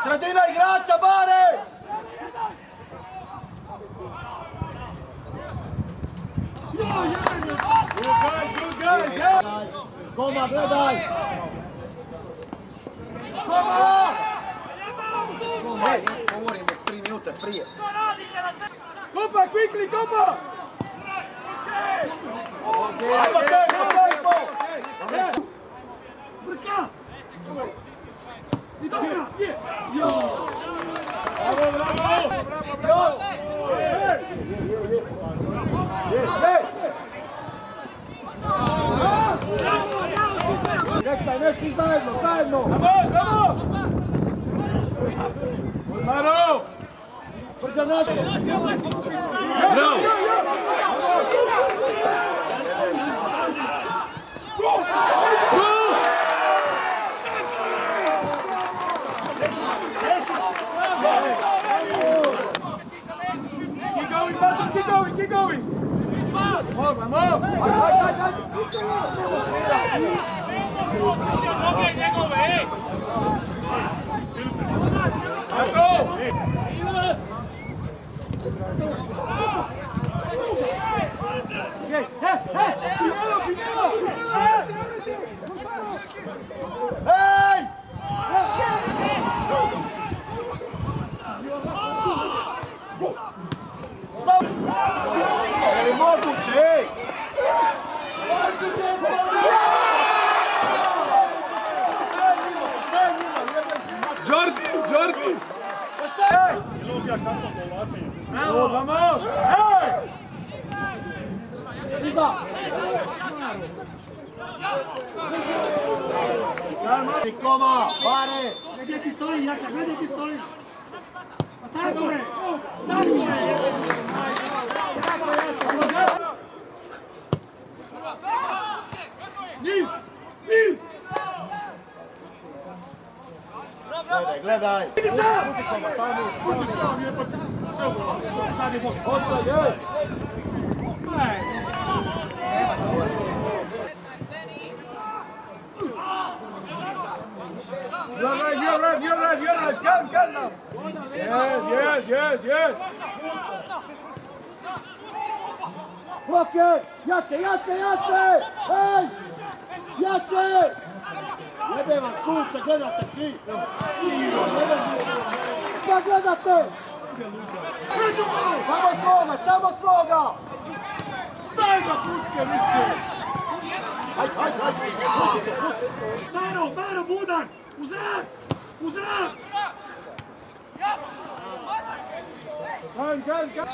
Sredina igrača, Bare! Koma, gledaj! Koma! Koma, govorimo 3 minute prije. Kopa, quickly, kopa! Ajmo tempo! Brka! I dobra! Jo! Još! Čekaj, ne svi zajedno! Vamos! Maro! Brzo nas! Bravo! Keep going! Vamos! Hej! Je li moguće? Jordi! Bravo, vamos! Hey! Iza! Koma, Bare! Gdje ti stoji, Jaka, gdje ti stoji? Pa tako je! Tako je! Nil! Gledaj! Pusti Koma, sami! Osad, jej! You're right. Come now. Yes. Bloke! Jače! Hej! Jače! Jebe vas sunce, gledate svi! Šta gledate? Samo svoga! Daj ga puske više. Hajde! Maro, Budan! U zrak! Gan.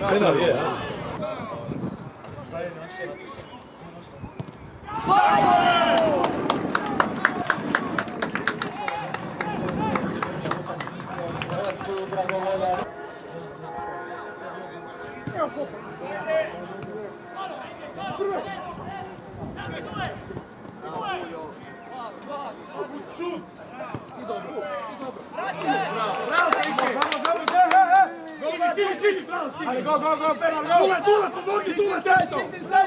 Penal je, a? Šut! Sidi, bravo, Sidi! Go, penal, go! Dule, pomogni, Dule, Inside!